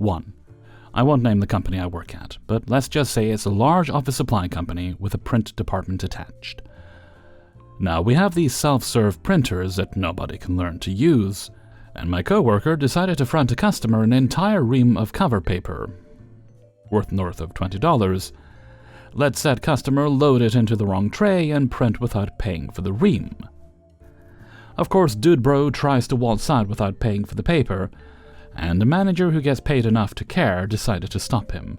1. I won't name the company I work at, but let's just say it's a large office supply company with a print department attached. Now, we have these self-serve printers that nobody can learn to use, and my coworker decided to front a customer an entire ream of cover paper, worth north of $20. Let said customer load it into the wrong tray and print without paying for the ream. Of course, Dude Bro tries to waltz out without paying for the paper, and the manager who gets paid enough to care decided to stop him.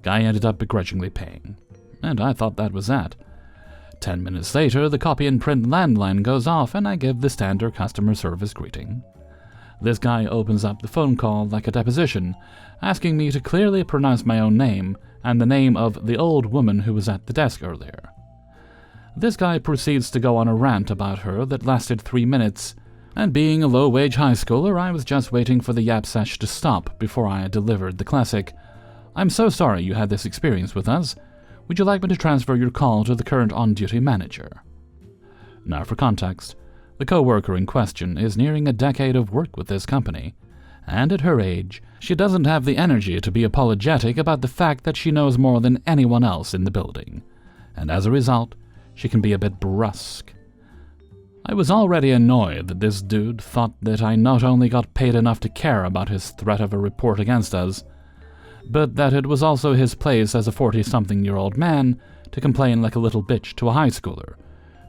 Guy ended up begrudgingly paying, and I thought that was that. 10 minutes later, the copy and print landline goes off and I give the standard customer service greeting. This guy opens up the phone call like a deposition, asking me to clearly pronounce my own name and the name of the old woman who was at the desk earlier. This guy proceeds to go on a rant about her that lasted 3 minutes, and being a low-wage high schooler, I was just waiting for the yap sesh to stop before I delivered the classic, "I'm so sorry you had this experience with us. Would you like me to transfer your call to the current on-duty manager?" Now for context, the co-worker in question is nearing a decade of work with this company, and at her age, she doesn't have the energy to be apologetic about the fact that she knows more than anyone else in the building, and as a result, she can be a bit brusque. I was already annoyed that this dude thought that I not only got paid enough to care about his threat of a report against us, but that it was also his place as a 40-something-year-old man to complain like a little bitch to a high schooler,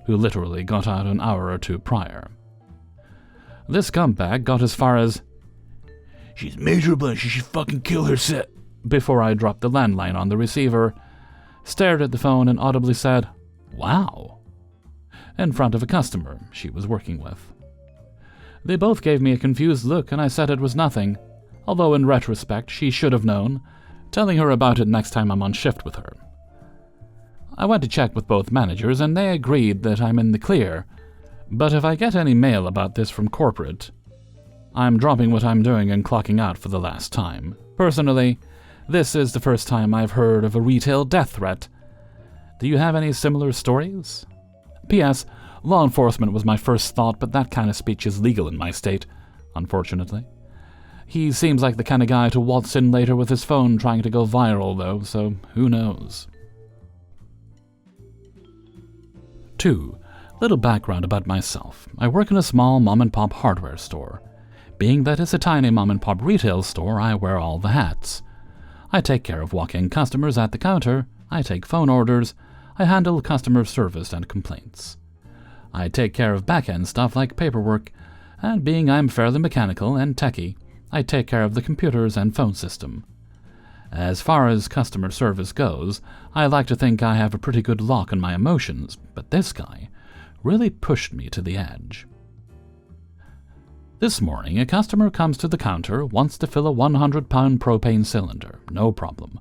who literally got out an hour or two prior. This scumbag got as far as, "She's miserable and she should fucking kill herself," before I dropped the landline on the receiver, stared at the phone and audibly said, "Wow," in front of a customer she was working with. They both gave me a confused look and I said it was nothing, although in retrospect she should have known, telling her about it next time I'm on shift with her. I went to check with both managers and they agreed that I'm in the clear, but if I get any mail about this from corporate, I'm dropping what I'm doing and clocking out for the last time. Personally, this is the first time I've heard of a retail death threat. Do you have any similar stories? P.S. Law enforcement was my first thought, but that kind of speech is legal in my state, unfortunately. He seems like the kind of guy to waltz in later with his phone trying to go viral, though, so who knows. 2. Little background about myself. I work in a small mom-and-pop hardware store. Being that it's a tiny mom-and-pop retail store, I wear all the hats. I take care of walk-in customers at the counter, I take phone orders, I handle customer service and complaints. I take care of back-end stuff like paperwork, and being I'm fairly mechanical and techy, I take care of the computers and phone system. As far as customer service goes, I like to think I have a pretty good lock on my emotions, but this guy really pushed me to the edge. This morning, a customer comes to the counter, wants to fill a 100-pound propane cylinder. No problem.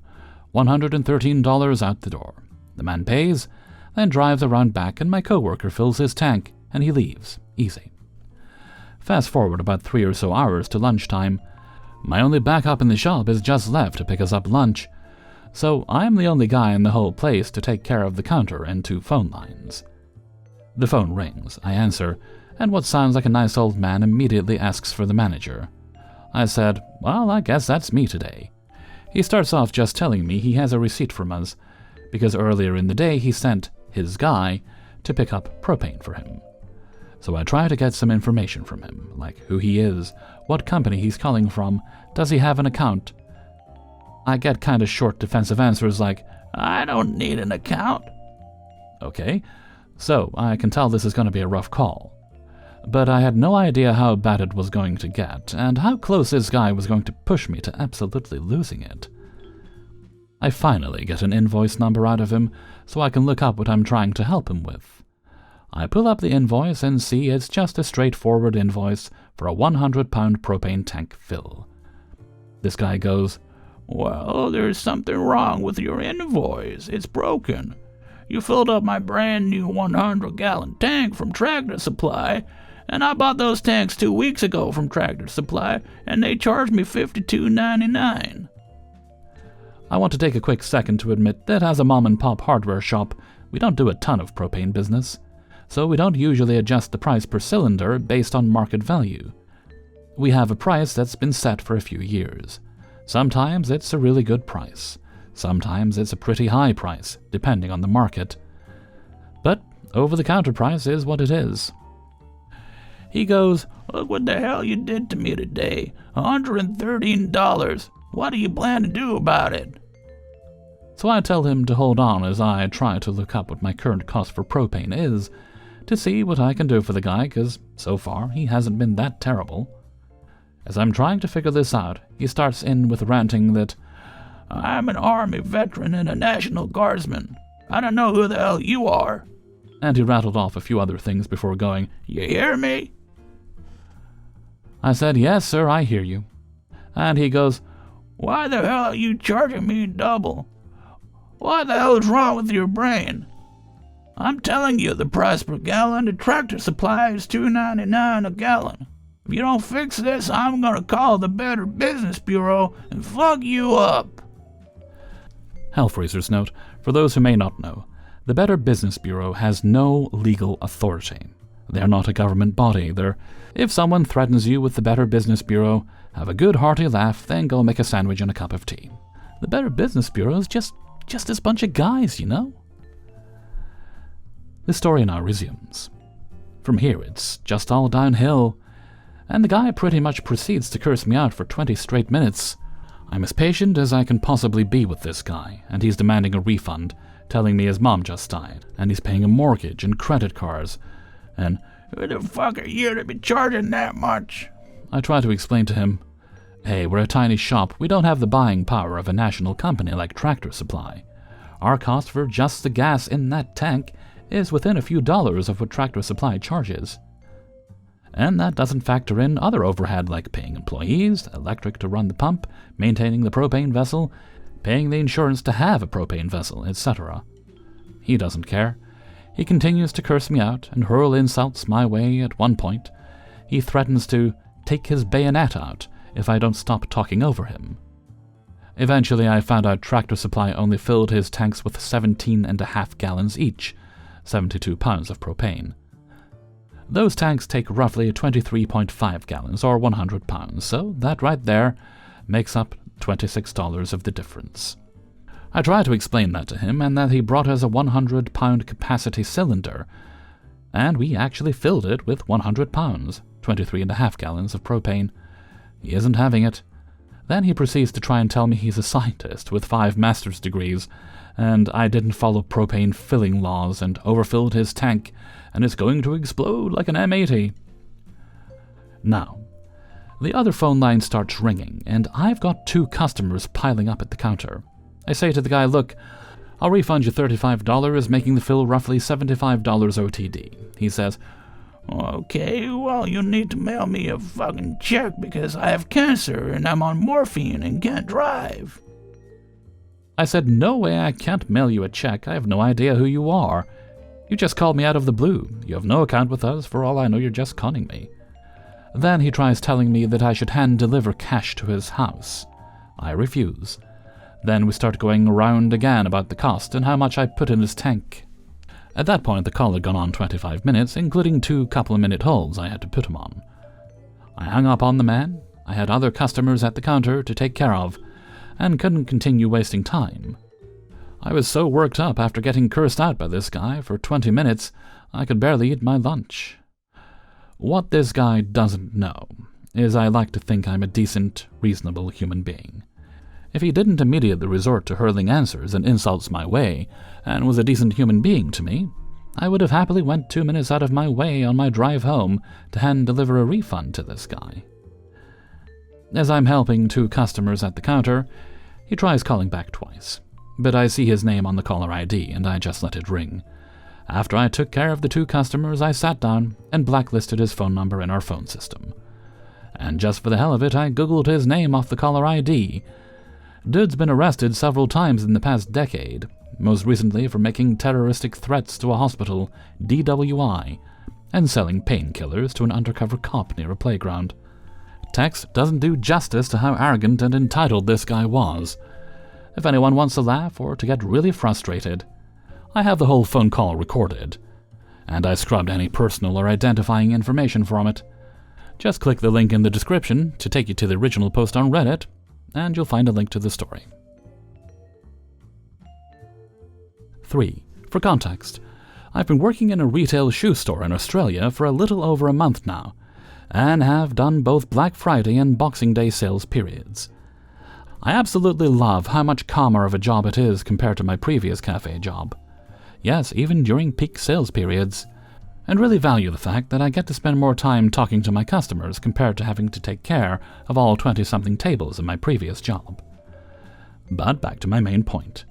$113 out the door. The man pays, then drives around back and my coworker fills his tank and he leaves. Easy. Fast forward about 3 or so hours to lunchtime. My only backup in the shop has just left to pick us up lunch, so I'm the only guy in the whole place to take care of the counter and 2 phone lines. The phone rings. I answer, and what sounds like a nice old man immediately asks for the manager. I said, "Well, I guess that's me today." He starts off just telling me he has a receipt from us, because earlier in the day he sent his guy to pick up propane for him. So I try to get some information from him, like who he is, what company he's calling from, does he have an account. I get kinda short defensive answers like, "I don't need an account." Okay, so I can tell this is going to be a rough call. But I had no idea how bad it was going to get, and how close this guy was going to push me to absolutely losing it. I finally get an invoice number out of him, so I can look up what I'm trying to help him with. I pull up the invoice and see it's just a straightforward invoice for a 100-pound propane tank fill. This guy goes, "Well, there's something wrong with your invoice. It's broken. You filled up my brand new 100-gallon tank from Tractor Supply, and I bought those tanks 2 weeks ago from Tractor Supply, and they charged me $52.99. I want to take a quick second to admit that as a mom-and-pop hardware shop, we don't do a ton of propane business, so we don't usually adjust the price per cylinder based on market value. We have a price that's been set for a few years. Sometimes it's a really good price. Sometimes it's a pretty high price, depending on the market. But over-the-counter price is what it is. He goes, "Look what the hell you did to me today. $113. What do you plan to do about it?" So I tell him to hold on as I try to look up what my current cost for propane is, to see what I can do for the guy, because so far he hasn't been that terrible. As I'm trying to figure this out, he starts in with ranting that, "I'm an Army veteran and a National Guardsman. I don't know who the hell you are." And he rattled off a few other things before going, "You hear me?" I said, "Yes, sir, I hear you." And he goes, "Why the hell are you charging me double? What the hell is wrong with your brain? I'm telling you the price per gallon at Tractor Supply is $2.99 a gallon. If you don't fix this, I'm going to call the Better Business Bureau and fuck you up." Hellfreezer's note: for those who may not know, the Better Business Bureau has no legal authority. They're not a government body. If someone threatens you with the Better Business Bureau, have a good hearty laugh, then go make a sandwich and a cup of tea. The Better Business Bureau is just this bunch of guys, you know? The story now resumes. From here, it's just all downhill, and the guy pretty much proceeds to curse me out for 20 straight minutes. I'm as patient as I can possibly be with this guy, and he's demanding a refund, telling me his mom just died, and he's paying a mortgage and credit cards, and "Who the fuck are you to be charging that much?" I try to explain to him, "Hey, we're a tiny shop. We don't have the buying power of a national company like Tractor Supply. Our cost for just the gas in that tank is within a few dollars of what Tractor Supply charges. And that doesn't factor in other overhead like paying employees, electric to run the pump, maintaining the propane vessel, paying the insurance to have a propane vessel, etc." He doesn't care. He continues to curse me out and hurl insults my way. At one point, he threatens to take his bayonet out if I don't stop talking over him. Eventually, I found out Tractor Supply only filled his tanks with 17.5 gallons each, 72 pounds of propane. Those tanks take roughly 23.5 gallons, or 100 pounds, so that right there makes up $26 of the difference. I try to explain that to him, and that he brought us a 100-pound capacity cylinder, and we actually filled it with 100 pounds, 23.5 gallons of propane. He isn't having it. Then he proceeds to try and tell me he's a scientist with 5 master's degrees, and I didn't follow propane filling laws and overfilled his tank, and it's going to explode like an M80. Now, the other phone line starts ringing, and I've got 2 customers piling up at the counter. I say to the guy, "Look, I'll refund you $35, making the fill roughly $75 OTD. He says, "Okay, well, you'll need to mail me a fucking check because I have cancer and I'm on morphine and can't drive." I said, "No way, I can't mail you a check. I have no idea who you are. You just called me out of the blue. You have no account with us. For all I know, you're just conning me." Then he tries telling me that I should hand-deliver cash to his house. I refuse. Then we start going around again about the cost and how much I put in his tank. At that point, the call had gone on 25 minutes, including 2 couple-minute holds I had to put him on. I hung up on the man. I had other customers at the counter to take care of, and couldn't continue wasting time. I was so worked up after getting cursed out by this guy for 20 minutes, I could barely eat my lunch. What this guy doesn't know is I like to think I'm a decent, reasonable human being. If he didn't immediately resort to hurling answers and insults my way, and was a decent human being to me, I would have happily went 2 minutes out of my way on my drive home to hand-deliver a refund to this guy. As I'm helping 2 customers at the counter, he tries calling back twice, but I see his name on the caller ID and I just let it ring. After I took care of the 2 customers, I sat down and blacklisted his phone number in our phone system. And just for the hell of it, I googled his name off the caller ID. Dude's been arrested several times in the past decade, most recently for making terroristic threats to a hospital, DWI, and selling painkillers to an undercover cop near a playground. Text doesn't do justice to how arrogant and entitled this guy was. If anyone wants to laugh or to get really frustrated, I have the whole phone call recorded, and I scrubbed any personal or identifying information from it. Just click the link in the description to take you to the original post on Reddit, and you'll find a link to the story. 3. For context, I've been working in a retail shoe store in Australia for a little over a month now, and have done both Black Friday and Boxing Day sales periods. I absolutely love how much calmer of a job it is compared to my previous cafe job. Yes, even during peak sales periods, and really value the fact that I get to spend more time talking to my customers compared to having to take care of all 20-something tables in my previous job. But back to my main point.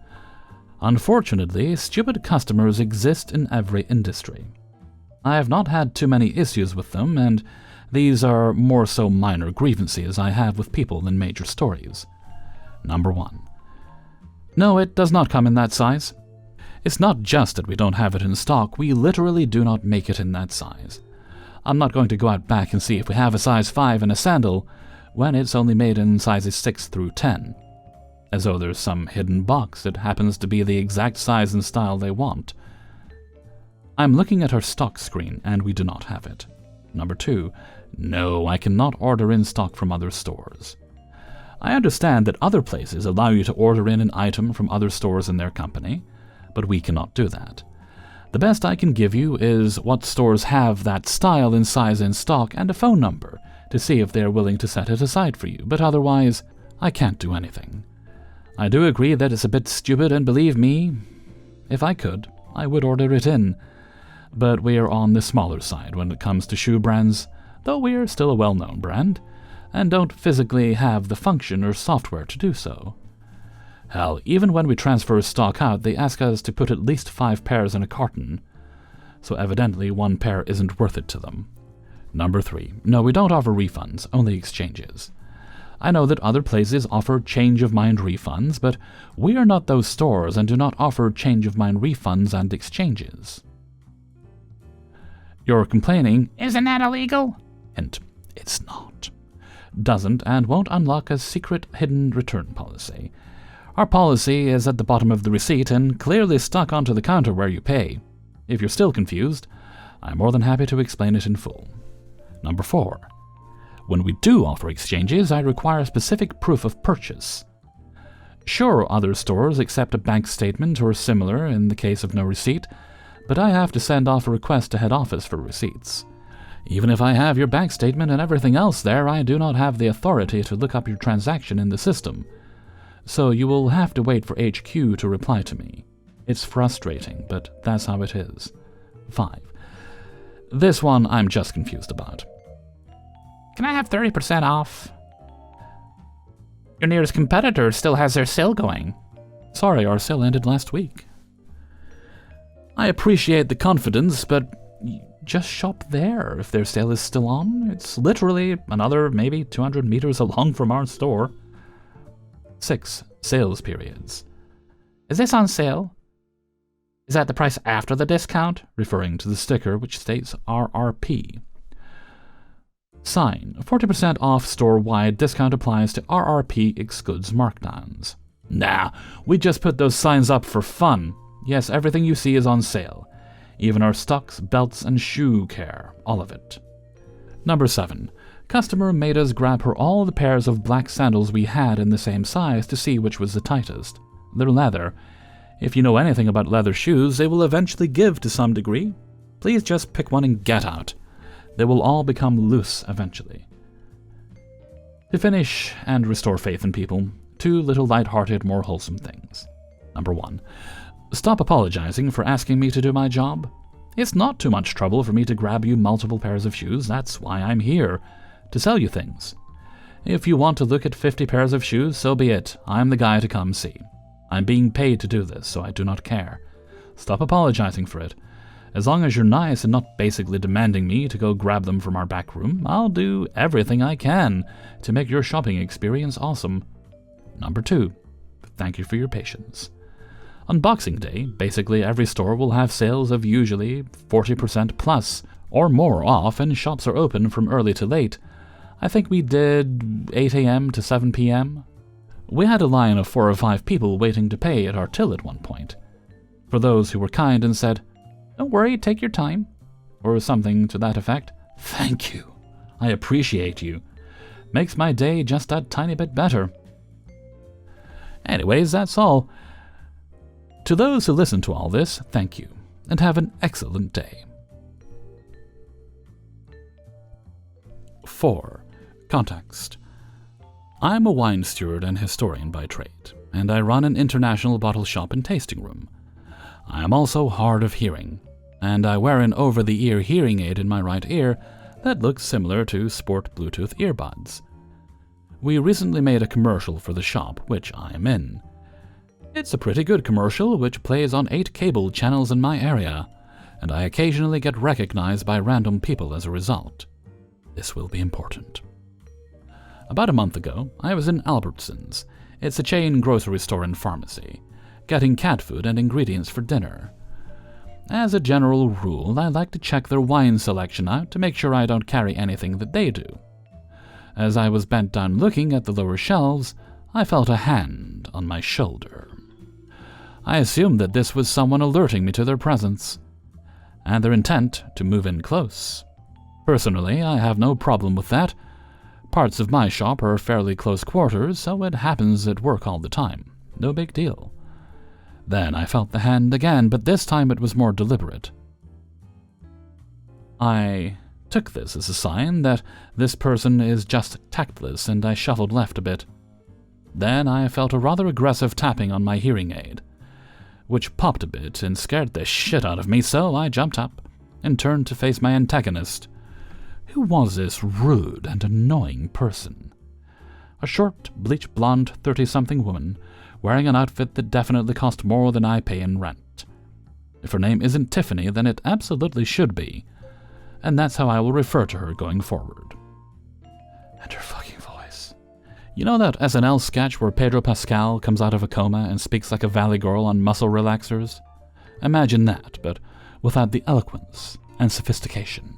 Unfortunately, stupid customers exist in every industry. I have not had too many issues with them, and these are more so minor grievances I have with people than major stories. Number 1. No, it does not come in that size. It's not just that we don't have it in stock, we literally do not make it in that size. I'm not going to go out back and see if we have a size 5 in a sandal when it's only made in sizes 6 through 10. As though there's some hidden box that happens to be the exact size and style they want. I'm looking at our stock screen and we do not have it. Number 2. No, I cannot order in stock from other stores. I understand that other places allow you to order in an item from other stores in their company, but we cannot do that. The best I can give you is what stores have that style and size in stock and a phone number to see if they are willing to set it aside for you, but otherwise, I can't do anything. I do agree that it's a bit stupid, and believe me, if I could, I would order it in, but we are on the smaller side when it comes to shoe brands, though we are still a well-known brand, and don't physically have the function or software to do so. Hell, even when we transfer stock out, they ask us to put at least 5 pairs in a carton, so evidently 1 pair isn't worth it to them. Number 3. No, we don't offer refunds, only exchanges. I know that other places offer change-of-mind refunds, but we are not those stores and do not offer change-of-mind refunds and exchanges. You're complaining, isn't that illegal? Hint, it's not. Doesn't and won't unlock a secret hidden return policy. Our policy is at the bottom of the receipt and clearly stuck onto the counter where you pay. If you're still confused, I'm more than happy to explain it in full. Number 4. When we do offer exchanges, I require specific proof of purchase. Sure, other stores accept a bank statement or similar in the case of no receipt, but I have to send off a request to head office for receipts. Even if I have your bank statement and everything else there, I do not have the authority to look up your transaction in the system. So you will have to wait for HQ to reply to me. It's frustrating, but that's how it is. 5. This one I'm just confused about. Can I have 30% off? Your nearest competitor still has their sale going. Sorry, our sale ended last week. I appreciate the confidence, but just shop there if their sale is still on. It's literally another maybe 200 meters along from our store. 6. Sales periods. Is this on sale? Is that the price after the discount? Referring to the sticker which states RRP. Sign. 40% off store-wide discount applies to RRP excludes markdowns. Nah, we just put those signs up for fun. Yes, everything you see is on sale. Even our stocks, belts, and shoe care. All of it. Number 7. Customer made us grab her all the pairs of black sandals we had in the same size to see which was the tightest. They're leather. If you know anything about leather shoes, they will eventually give to some degree. Please just pick one and get out. They will all become loose eventually. To finish and restore faith in people, 2 little light-hearted, more wholesome things. Number 1. Stop apologizing for asking me to do my job. It's not too much trouble for me to grab you multiple pairs of shoes. That's why I'm here, to sell you things. If you want to look at 50 pairs of shoes, so be it. I'm the guy to come see. I'm being paid to do this, so I do not care. Stop apologizing for it. As long as you're nice and not basically demanding me to go grab them from our back room, I'll do everything I can to make your shopping experience awesome. Number 2. Thank you for your patience. On Boxing Day, basically every store will have sales of usually 40% plus or more off, and shops are open from early to late. I think we did 8 a.m. to 7 p.m. We had a line of 4 or 5 people waiting to pay at our till at one point. For those who were kind and said, "Don't worry, take your time," or something to that effect, thank you. I appreciate you. Makes my day just that tiny bit better. Anyways, that's all. To those who listen to all this, thank you, and have an excellent day. 4. Context. I'm a wine steward and historian by trade, and I run an international bottle shop and tasting room. I am also hard of hearing, and I wear an over-the-ear hearing aid in my right ear that looks similar to sport Bluetooth earbuds. We recently made a commercial for the shop, which I am in. It's a pretty good commercial, which plays on 8 cable channels in my area, and I occasionally get recognized by random people as a result. This will be important. About a month ago, I was in Albertsons. It's a chain grocery store and pharmacy, getting cat food and ingredients for dinner. As a general rule, I like to check their wine selection out to make sure I don't carry anything that they do. As I was bent down looking at the lower shelves, I felt a hand on my shoulder. I assumed that this was someone alerting me to their presence, and their intent to move in close. Personally, I have no problem with that. Parts of my shop are fairly close quarters, so it happens at work all the time. No big deal. Then I felt the hand again, but this time it was more deliberate. I took this as a sign that this person is just tactless, and I shuffled left a bit. Then I felt a rather aggressive tapping on my hearing aid, which popped a bit and scared the shit out of me, so I jumped up and turned to face my antagonist. Who was this rude and annoying person? A short, bleach-blonde 30-something woman wearing an outfit that definitely cost more than I pay in rent. If her name isn't Tiffany, then it absolutely should be, and that's how I will refer to her going forward. And her fucking voice. You know that SNL sketch where Pedro Pascal comes out of a coma and speaks like a valley girl on muscle relaxers? Imagine that, but without the eloquence and sophistication.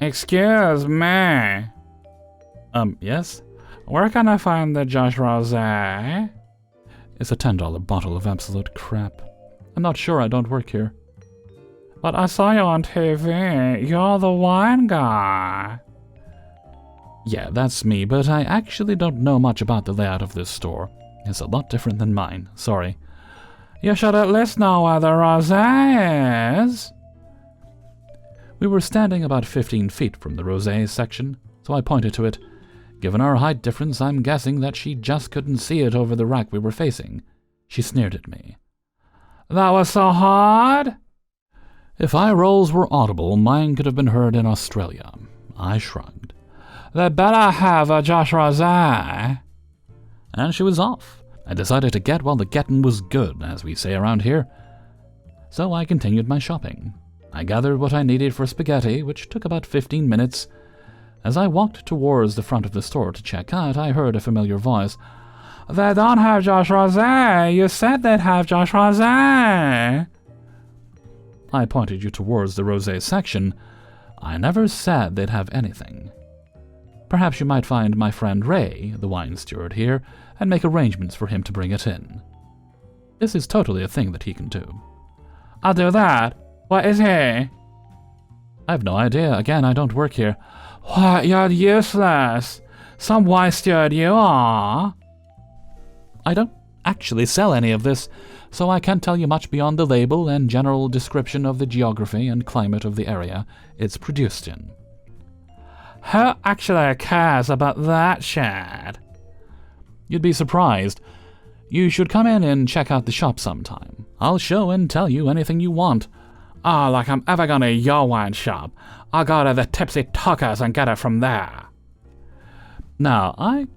Excuse me. Yes? Where can I find the Josh Rosé? It's a $10 bottle of absolute crap. I'm not sure, I don't work here. But I saw you on TV. You're the wine guy. Yeah, that's me, but I actually don't know much about the layout of this store. It's a lot different than mine, sorry. You should at least know where the rosé is. We were standing about 15 feet from the rosé section, so I pointed to it. Given our height difference, I'm guessing that she just couldn't see it over the rack we were facing. She sneered at me. That was so hard? If eye rolls were audible, mine could have been heard in Australia. I shrugged. They better have a Josh Rosé. And she was off. I decided to get while the getting was good, as we say around here. So I continued my shopping. I gathered what I needed for spaghetti, which took about 15 minutes. As I walked towards the front of the store to check out, I heard a familiar voice. They don't have Josh Rosé. You said they'd have Josh Rosé. I pointed you towards the rosé section. I never said they'd have anything. Perhaps you might find my friend Ray, the wine steward here, and make arrangements for him to bring it in. This is totally a thing that he can do. I'll do that. What is he? I have no idea. Again, I don't work here. What? You're useless. Some wine steward you are. I don't actually sell any of this, so I can't tell you much beyond the label and general description of the geography and climate of the area it's produced in. Who actually cares about that shit? You'd be surprised. You should come in and check out the shop sometime. I'll show and tell you anything you want. Oh, like I'm ever gonna your wine shop. I'll go to the Tipsy Tuckers and get it from there. Now, I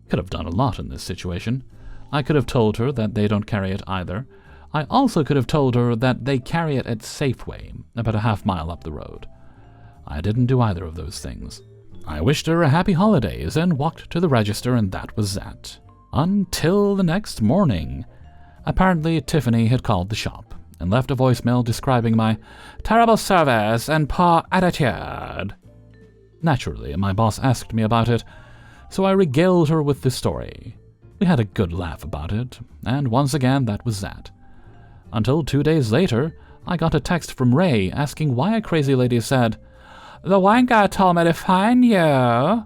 could have done a lot in this situation. I could have told her that they don't carry it either. I also could have told her that they carry it at Safeway, about a half-mile up the road. I didn't do either of those things. I wished her a happy holidays and walked to the register, and that was that. Until the next morning. Apparently, Tiffany had called the shop and left a voicemail describing my terrible service and poor attitude. Naturally, my boss asked me about it, so I regaled her with the story. We had a good laugh about it, and once again that was that. Until 2 days later, I got a text from Ray asking why a crazy lady said, "The wine guy told me to find you."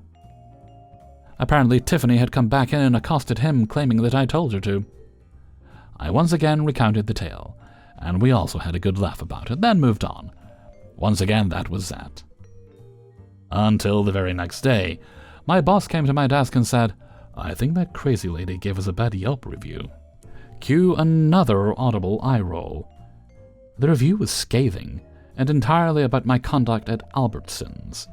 Apparently Tiffany had come back in and accosted him, claiming that I told her to. I once again recounted the tale, and we also had a good laugh about it, then moved on. Once again, that was that. Until the very next day, my boss came to my desk and said, "I think that crazy lady gave us a bad Yelp review." Cue another audible eye roll. The review was scathing, and entirely about my conduct at Albertsons.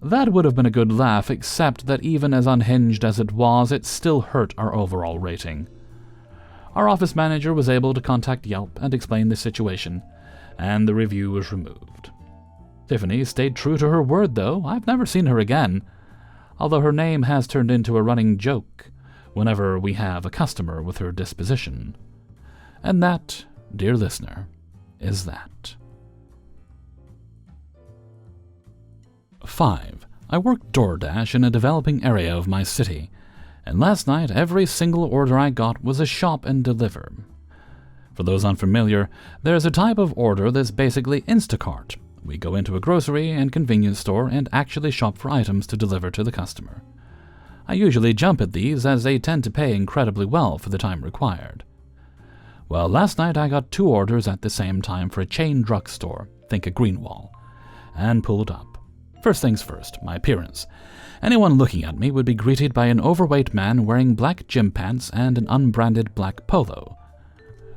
That would have been a good laugh, except that even as unhinged as it was, it still hurt our overall rating. Our office manager was able to contact Yelp and explain the situation, and the review was removed. Tiffany stayed true to her word, though. I've never seen her again, although her name has turned into a running joke whenever we have a customer with her disposition. And that, dear listener, is that. 5. I work DoorDash in a developing area of my city, and last night every single order I got was a shop and deliver. For those unfamiliar, there's a type of order that's basically Instacart. We go into a grocery and convenience store and actually shop for items to deliver to the customer. I usually jump at these as they tend to pay incredibly well for the time required. Well, last night I got 2 orders at the same time for a chain drugstore, think a Greenwall, and pulled up. First things first, my appearance. Anyone looking at me would be greeted by an overweight man wearing black gym pants and an unbranded black polo.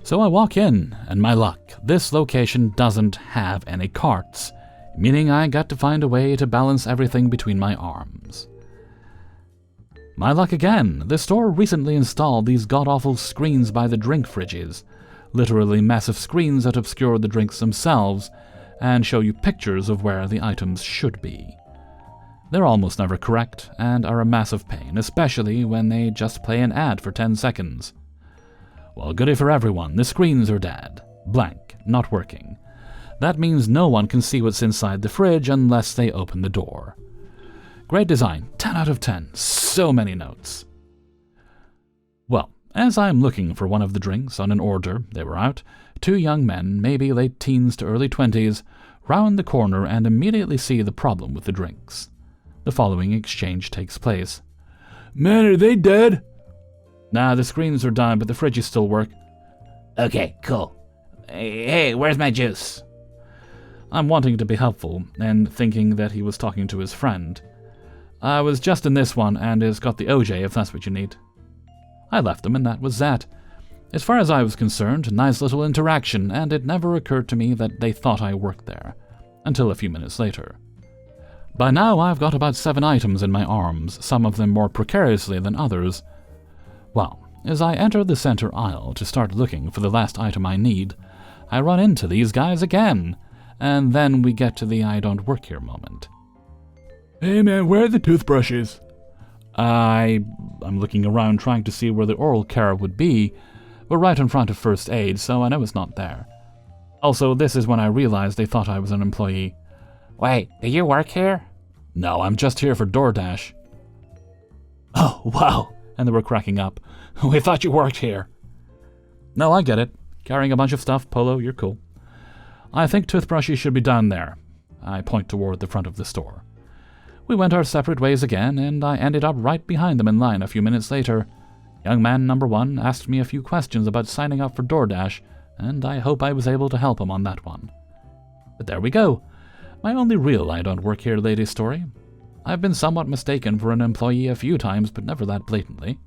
So I walk in, and my luck, this location doesn't have any carts, meaning I got to find a way to balance everything between my arms. My luck again, the store recently installed these god-awful screens by the drink fridges, literally massive screens that obscure the drinks themselves and show you pictures of where the items should be. They're almost never correct and are a massive pain, especially when they just play an ad for 10 seconds. Well, goody for everyone, the screens are dead, blank, not working. That means no one can see what's inside the fridge unless they open the door. Great design, 10 out of 10, so many notes. Well, as I'm looking for one of the drinks on an order they were out, 2 young men, maybe late teens to early 20s, round the corner and immediately see the problem with the drinks. The following exchange takes place. "Man, are they dead?" "Nah, the screens are done, but the fridges still work." "Okay, cool. Hey, where's my juice?" I'm wanting to be helpful, and thinking that he was talking to his friend. "I was just in this one, and it's got the OJ if that's what you need." I left him, and that was that. As far as I was concerned, nice little interaction, and it never occurred to me that they thought I worked there, until a few minutes later. By now I've got about 7 items in my arms, some of them more precariously than others. Well, as I enter the center aisle to start looking for the last item I need, I run into these guys again, and then we get to the I don't work here moment. "Hey man, where are the toothbrushes?" I'm looking around trying to see where the oral care would be. We're right in front of first aid, so I know it's not there. Also, this is when I realized they thought I was an employee. "Wait, do you work here?" "No, I'm just here for DoorDash." "Oh, wow." And they were cracking up. "We thought you worked here." "No, I get it. Carrying a bunch of stuff, Polo, you're cool. I think toothbrushes should be down there." I point toward the front of the store. We went our separate ways again, and I ended up right behind them in line a few minutes later. Young man number 1 asked me a few questions about signing up for DoorDash, and I hope I was able to help him on that one. But there we go. My only real I don't work here lady story. I've been somewhat mistaken for an employee a few times, but never that blatantly.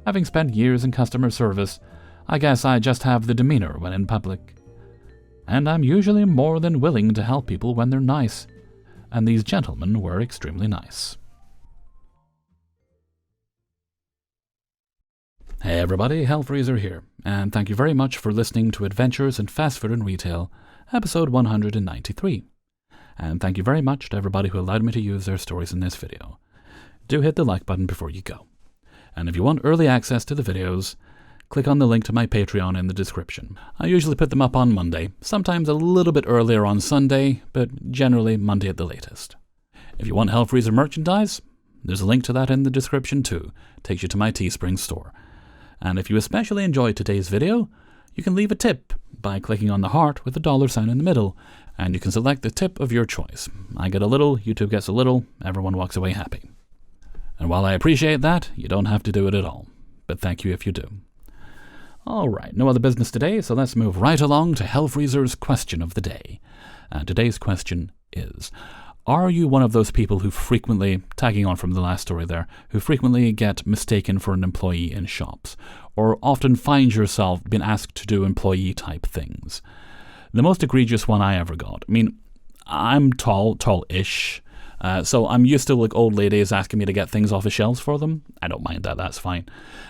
Having spent years in customer service, I guess I just have the demeanor when in public. And I'm usually more than willing to help people when they're nice. And these gentlemen were extremely nice. Hey everybody, Hellfreezer here, and thank you very much for listening to Adventures in Fast Food and Retail, episode 193. And thank you very much to everybody who allowed me to use their stories in this video. Do hit the like button before you go. And if you want early access to the videos, click on the link to my Patreon in the description. I usually put them up on Monday, sometimes a little bit earlier on Sunday, but generally Monday at the latest. If you want Hellfreezer merchandise, there's a link to that in the description too. It takes you to my Teespring store. And if you especially enjoyed today's video, you can leave a tip by clicking on the heart with the $sign in the middle, and you can select the tip of your choice. I get a little, YouTube gets a little, everyone walks away happy. And while I appreciate that, you don't have to do it at all. But thank you if you do. Alright, no other business today, so let's move right along to Hellfreezer's question of the day. And today's question is, are you one of those people who frequently, tagging on from the last story there, who frequently get mistaken for an employee in shops, or often find yourself being asked to do employee-type things? The most egregious one I ever got. I mean, I'm tall-ish, so I'm used to like old ladies asking me to get things off the shelves for them. I don't mind that, that's fine.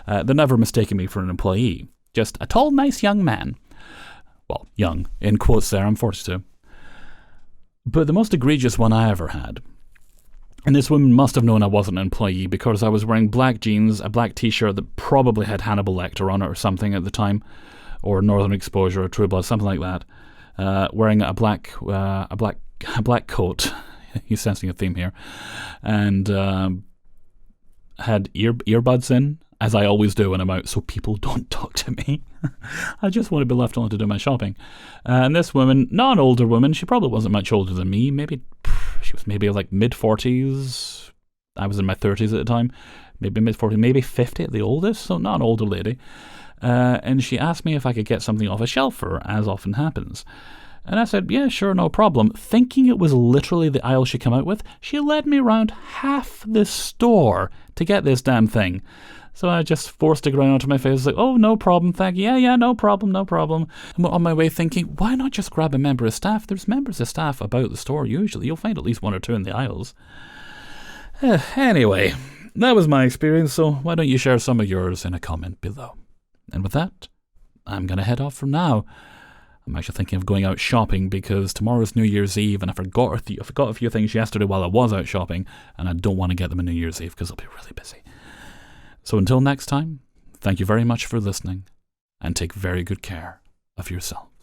They're never mistaking me for an employee. Just a tall, nice young man. Well, young, in quotes there, I'm 42. But the most egregious one I ever had, and this woman must have known I wasn't an employee because I was wearing black jeans, a black t-shirt that probably had Hannibal Lecter on it or something at the time, or Northern Exposure or True Blood, something like that, wearing a black coat, you're sensing a theme here, and had earbuds in, as I always do when I'm out, so people don't talk to me. I just want to be left alone to do my shopping. And this woman, not an older woman, she probably wasn't much older than me, she was maybe like mid-40s, I was in my 30s at the time, maybe mid-40s, maybe 50 at the oldest, so not an older lady. And she asked me if I could get something off a shelf for her, as often happens. And I said, yeah, sure, no problem. Thinking it was literally the aisle she came out with, she led me around half the store to get this damn thing. So I just forced a grin onto my face, like, oh, no problem, thank you. Yeah, no problem. And on my way thinking, why not just grab a member of staff? There's members of staff about the store usually. You'll find at least one or two in the aisles. Anyway, that was my experience, so why don't you share some of yours in a comment below? And with that, I'm going to head off for now. I'm actually thinking of going out shopping because tomorrow's New Year's Eve and I forgot a few things yesterday while I was out shopping, and I don't want to get them on New Year's Eve because I'll be really busy. So until next time, thank you very much for listening, and take very good care of yourself.